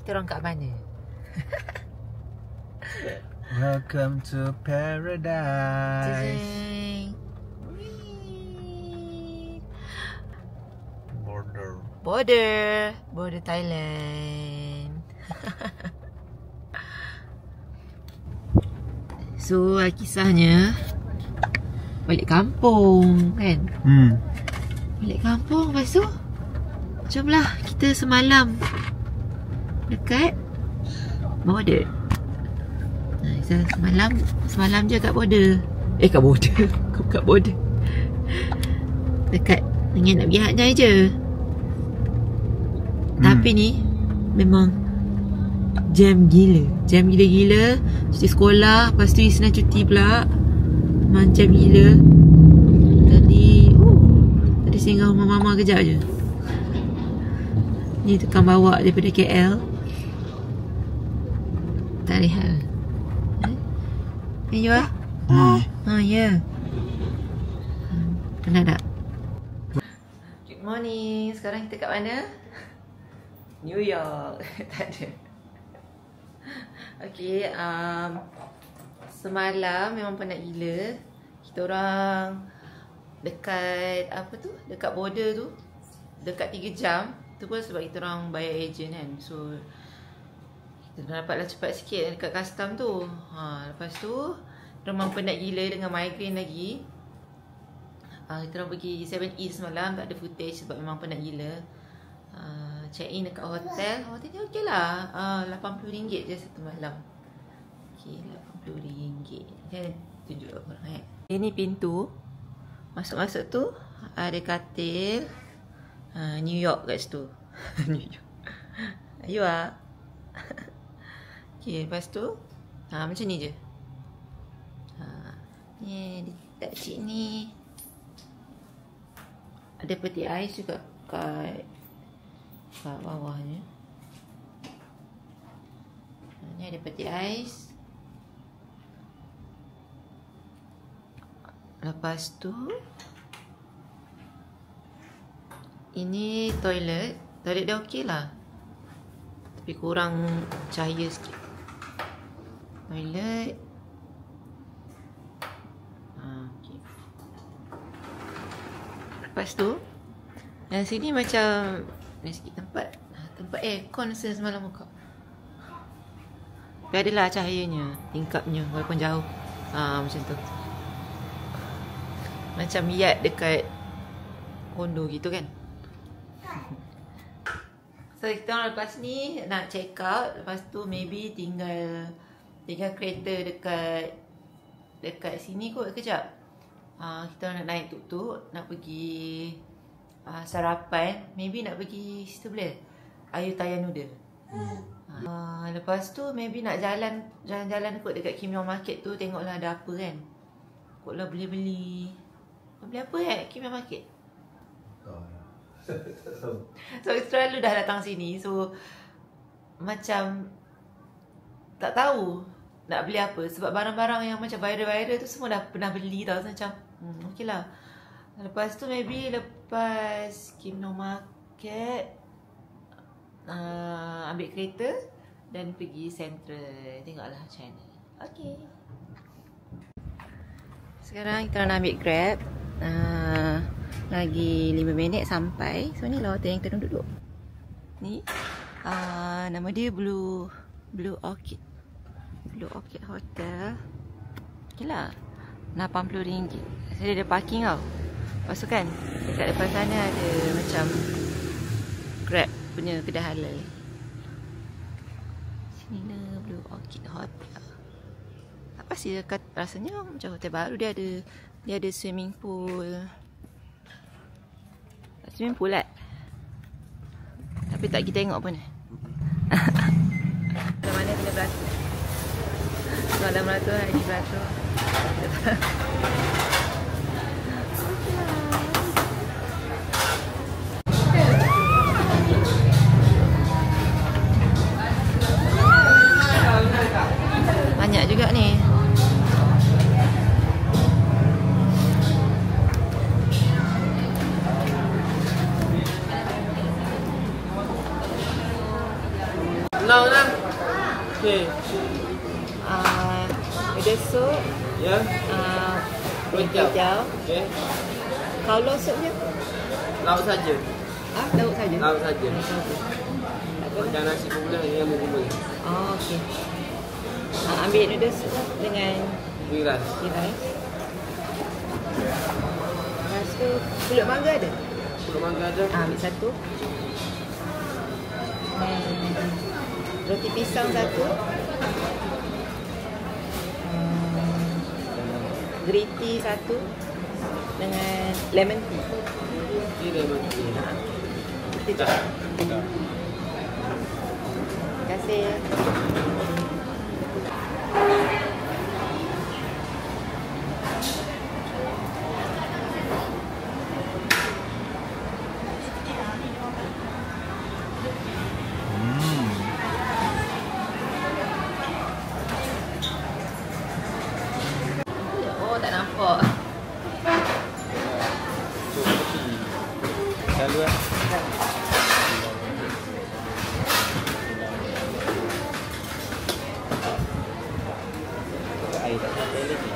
Kita orang kat mana? Welcome to paradise. Jeng. Border Thailand. So kisahnya balik kampung kan. Balik kampung, lepas tu jomlah kita semalam dekat border. Semalam je kat border. Kat border. Kat border. Dekat dengan nak pergi Hat Yai je. Tapi ni memang jam gila. Jam gila-gila. Cuti sekolah, lepas tu Isna cuti pula. Memang jam gila. Tadi singgah rumah mama kejap je. Ni tukang bawa daripada KL. Tak rehat. You ah? Ya. Penat tak? Good morning. Sekarang kita kat mana? New York. Tak ada. Okay, semalam memang penat gila. Kita orang dekat apa tu? Dekat border tu. Dekat 3 jam. Tu pun sebab kita orang bayar agent kan. So kita dapatlah cepat sikit dekat custom tu. Lepas tu memang penat gila dengan migraine lagi. Kita orang pergi 7-East semalam. Tak ada footage sebab memang penat gila. Check in dekat hotel. Hotelnya okey lah. RM80 je satu malam. Okay, RM80. Saya tunjuk korang Ini pintu. Masuk-masuk tu ada katil. New York kat situ. New York. Ayo ah. Okay, lepas tu macam ni je. Ni letak cik ni. Ada peti ais juga kat bawahnya. Ni ada peti ais. Lepas tu ini toilet. Toilet dia okey lah, tapi kurang cahaya sikit. Toilet. Okay. Lepas tu yang sini macam ni sikit tempat aircon semalam buka. Tapi adalah cahayanya, tingkapnya walaupun jauh. Macam tu. Macam yard dekat kondo gitu kan. So kita orang lepas ni nak check out. Lepas tu maybe tinggal kereta dekat sini kot kejap. Kita orang nak naik tuk-tuk, nak pergi sarapan. Maybe nak pergi situ boleh, Ayutthaya Noodle. Lepas tu maybe nak jalan-jalan kot dekat Kim Yong Market tu. Tengoklah ada apa kan. Kotlah beli apa Kim Yong Market. So selalu dah datang sini. So macam tak tahu nak beli apa. Sebab barang-barang yang macam viral-viral tu semua dah pernah beli tau. So macam okey lah. Lepas tu maybe lepas Kim Yong Market ambil kereta dan pergi Central. Tengoklah macam mana. Okay. Sekarang kita nak ambil Grab. Lagi 5 minit sampai. So ni lah hotel yang kita duduk. Ni nama dia Blue Orchid Hotel. Okay lah, RM80. Saya ada parking tau. Lepas tu kan dekat depan sana ada macam Grab punya kedai halal. Sini lah Blue Orchid Hotel. Apa sih rasanya macam hotel baru. Dia ada swimming pool. Swimming pool lah. Tapi tak kita tengok pun. Mana kena beratur. Kalau beratur, hari beratur. Banyak juga ni. No. noodle soup, Ya. kuih hijau. Okey. Kalau supnya? Lauk saja. Lauk saja? Lauk saja. Lauk saja. Macam nasi kumpul ni yang kumpul. Oh, okey. Ambil noodle soup lah dengan Kuiras. rice. Lepas tu, pulut mangga ada? Pulut mangga ada. Ambil satu. Dan roti pisang satu. Green tea satu. Dengan lemon tea. Ini lemon tea. Itu je. Terima kasih. Oh, tak nampak. Selalu lah. Air tak sampai lagi.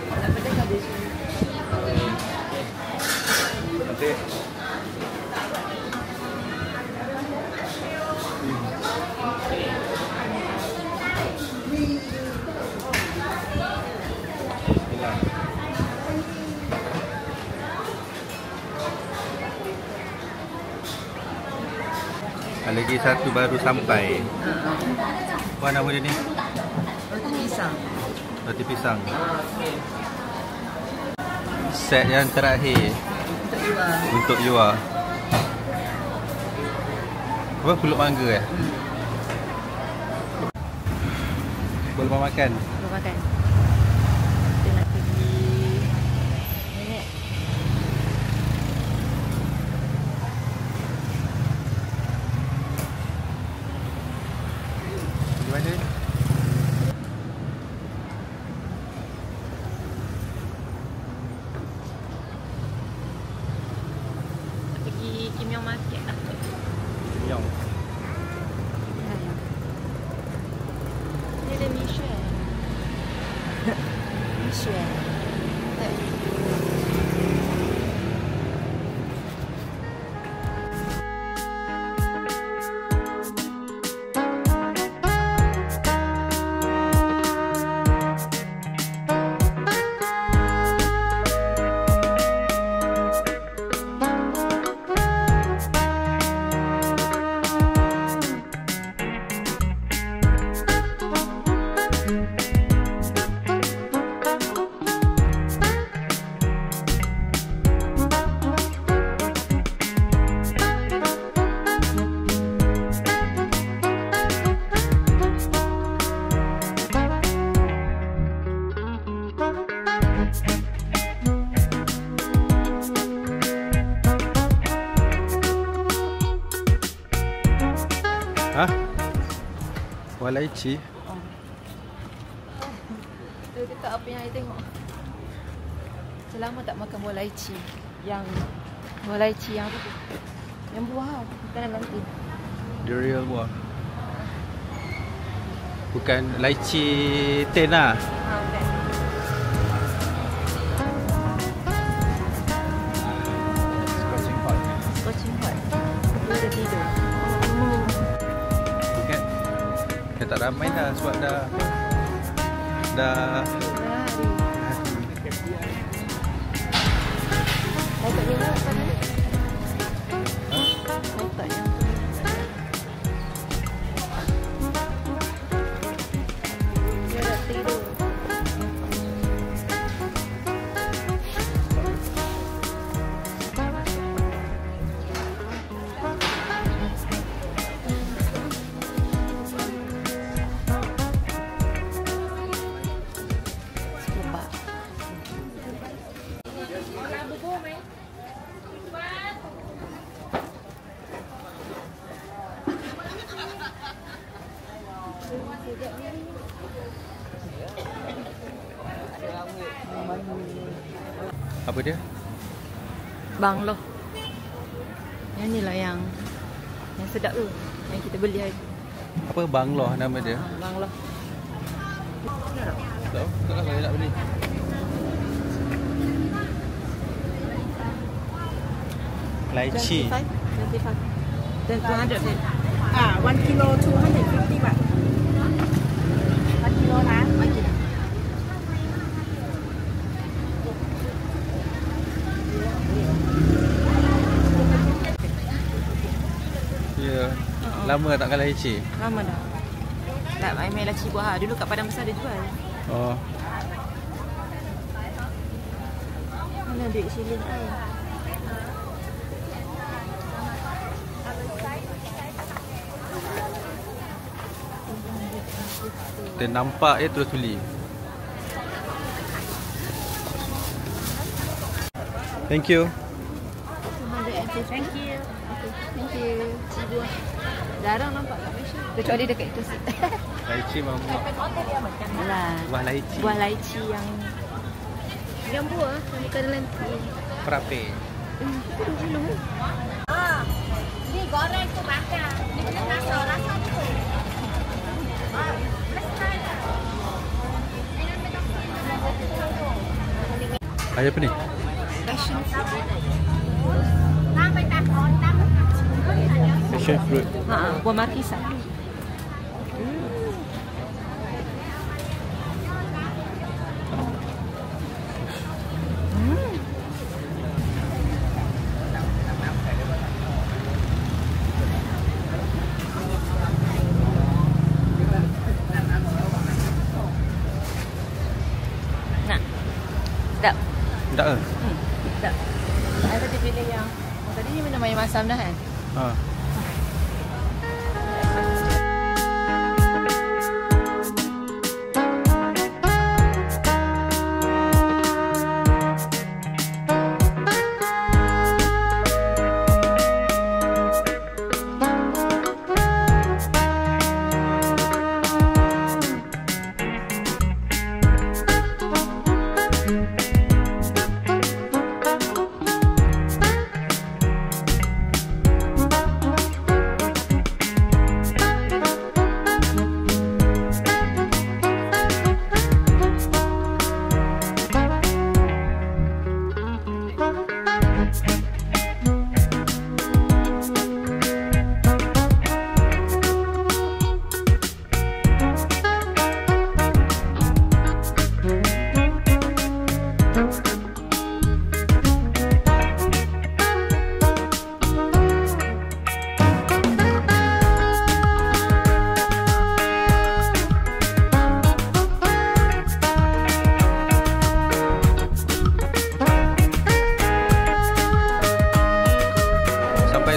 Apa dah habis? Nanti. Lagi satu baru sampai. Apa nama dia ni? Roti pisang. Roti pisang. Set yang terakhir Untuk luar. untuk luar. Apa pulut mangga eh? Boleh makan. Belum makan. Kita nak pergi nenek. Di mana? Nak pergi Kim Yong Market lah. Yang. Ni ada Michelin. Michelin. Ha? Buah lychee. Tu dekat apa yang saya tengok. Selama tak makan buah lychee. Yang buah lychee yang apa tu? Yang buah tau. Bukan dalam tu. The real buah. Bukan lychee tin lah. Bukan. Scorching hot. Scorching hot. Dia dah tidur. Bukan. Dah tak ramai dah sebab dah Dah tak dia nak apa ni? Letaknya. Dia dah tidur. Scuba. Apa dia? Banglo. Yang ni lah yang sedap tu. Yang kita beli hari tu. Apa bangloh nama dia? Banglo. Tahu? Tak tahu saya nak beli. Lychee. 25. Then 200 then. 1 kilo 250 baht. 1 kilo hả? 1 kilo. Ya. Lama tak kalah lychee? Lama dah. Tak main lychee buah. Dulu kat Padang Besar dia jual. Oh. Mana duit shilling ai? Kita nampak terus beli. Thank you. 250. Thank you. Okay, thank you. Cibu. Jarang nampak kat Malaysia. Kecuali dekat itu sih. Lychee mamak. Alah. Buah lychee. Buah lychee yang buah yang bukan dalam Frappe. itu minum. Ni goreng tu makan. Ni kena rasa tu. Ada apa ni? Passion fruit. Passion fruit. Buah markisa. Sedap. Tak ke? Sedap. Saya tadi pilih yang tadi ni minum air masam dah kan? Ha.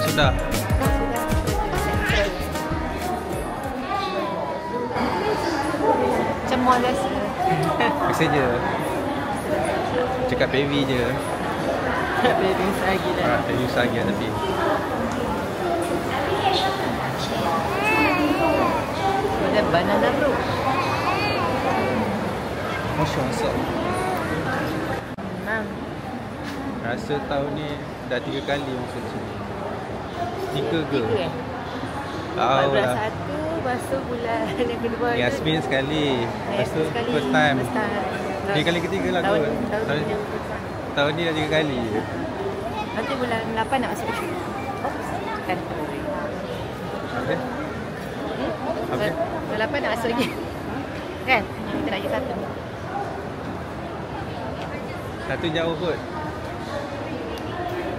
Sudah. Cemol biasa. Biasa je. Cakap baby je. Baby lagi dah. Baby lagi tapi. Ada banana bro. Masya-Allah. Memang. Rasa tahun ni dah 3 kali masuk sini. 3 ke? 3 eh? Tahu lah. 14 lepas tu bulan yang kedua Yasmin sekali. Lepas tu sekali. first time. Ni kali ketiga lah tahun, kot. Tahun ni dah 3 kali. Nanti bulan 8 nak masuk. Kan. Habis? Habis? Bulan 8 nak masuk lagi. Kan? Kita nak pergi satu. Satu jauh kot.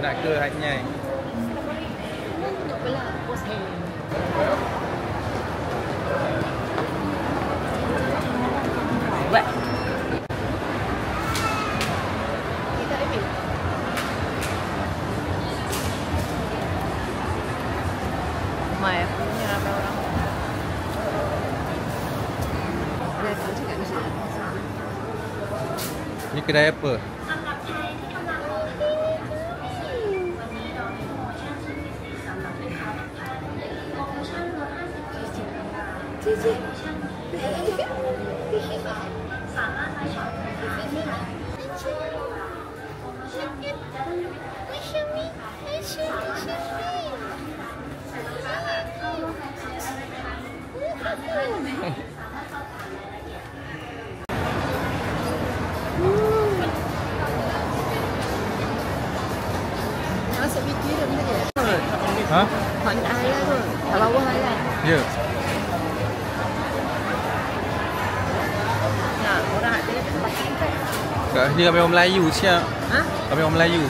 Nak ke Hanyai. Apalah, pos ni. Buat. Kita ambil. Mai, aku ni ramai orang. Ada tu cakap ni. Ni kedai apa? Cici. Ha? Mak ni tak halal tu. Kat bawah halal. Ya. Nah, orang ada pakai kan. Kat sini kami orang Melayu siap. Ha? Kami orang Melayu.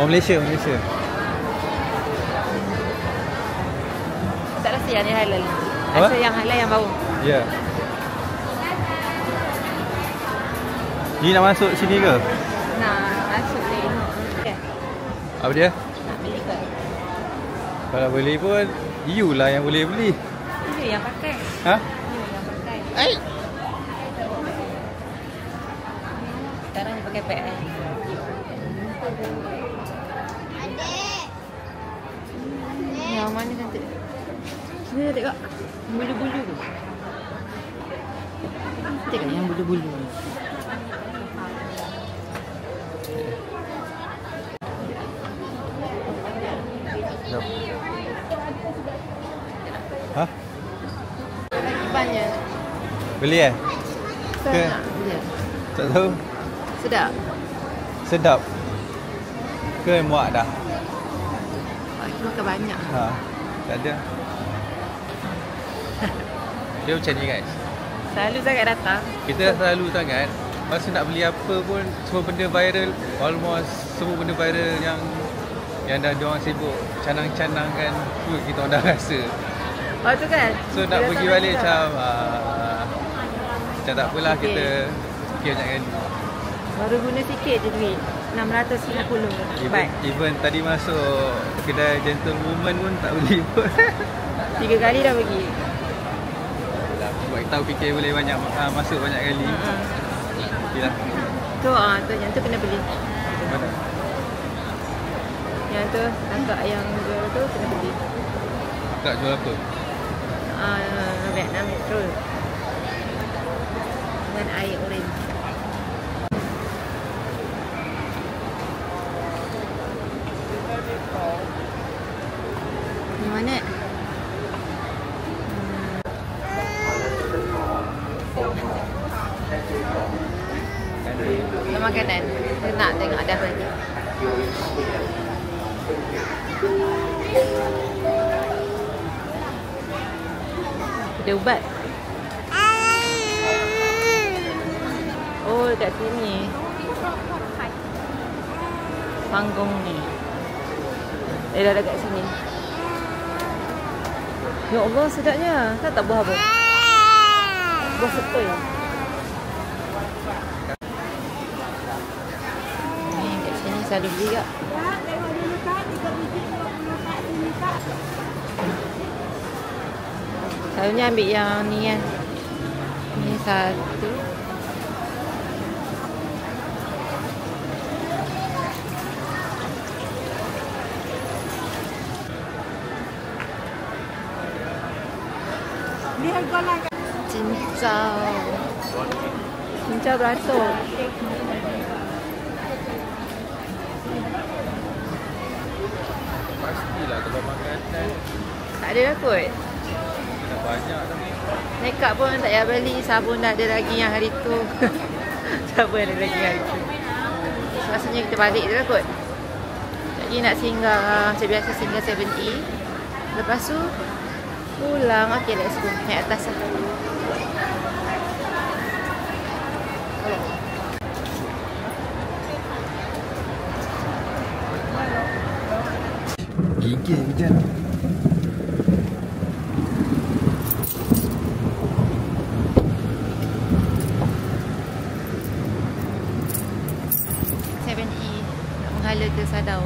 Orang Malaysia, Malaysia. Tak rasa yang ni halal. Apa? Rasa yang halal yang bau. Ya. Ni nak masuk sini ke? Nah, masuk tengok. Okay. Apa dia? Nak beli ke? Kalau boleh pun you lah yang boleh beli. Ini yang pakai. Ha? Ini yang pakai. Sekarang dia pakai pad kan. Yang mana cantik? Sini tengok. Bulu-bulu tu. Tengok yang bulu-bulu. Jom. Ha? Lagi banyak. Beli eh? Saya Ke? nak beli. Tak tahu. Sedap. Sedap. Ke muak dah? Aku makan banyak. Ha. Tak ada. Dia macam ni guys. Selalu sangat datang. Kita dah selalu sangat. Masa nak beli apa pun semua benda viral. Almost semua benda viral yang dah diorang sibuk canang-canangkan tu kita orang dah rasa. Oh tu kan. So nak Dia pergi datang balik juga. macam tak apalah Sikit. kita fikir banyak kali. Baru guna sikit je duit. 690 baik. Even tadi masuk kedai gentlewoman pun tak beli pun. 3 kali dah pergi. Sebab kita tahu fikir boleh banyak masuk banyak kali. Okeylah. Tu tu yang tu kena beli. Mana? Yang tu kakak yang jual tu kena beli. Kak jual apa? Vietnam Metro. Dengan air orange. Ni mana? Makanan. Saya nak tengok ada apa lagi. Ada ubat. Oh, dekat sini. Panggung ni. Dah dekat sini. Ya Allah, sedapnya. Tak buah apa? Buah sepoi. Ni kat sini selalu beli kak. Selalunya ambil yang ni kan. Ni satu. Ni harga lah kan? Cincau. Cincau beratur. Pastilah kalau makanan Tak ada lah kot. dah banyak dah. Makeup pun tak payah beli. Sabun dah ada lagi yang hari tu. Sabun ada lagi hari tu. So, rasanya kita balik je lah kot. Lagi nak singgah macam biasa singgah 7E. Lepas tu pulang. Okay, let's go. Naik atas lah. Gigil hujan. Nak menghala ke Sadau.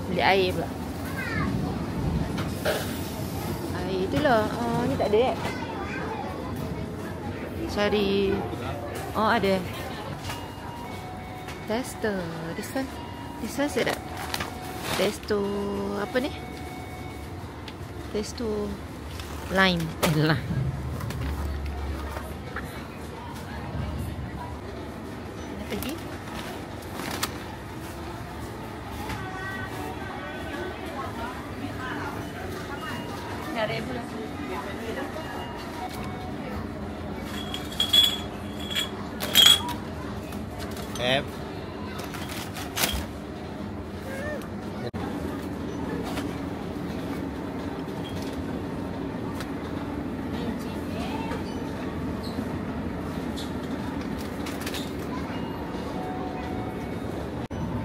Beli air pula. Air itulah. Ni tak ada eh. Cari. Oh ada. Tester. This one sedap. Testo apa ni? Testo lime. Lime. Nak pergi? tarik pula. App.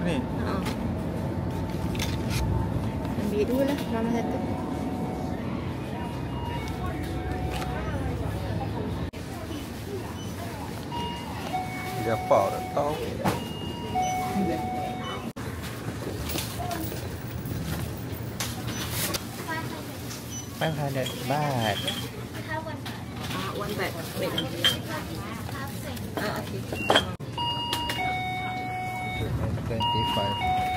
Ni. Ambil dua lah, mama satu. Dia apa tak tahu. $500. One bag. Wait. Okay. 25.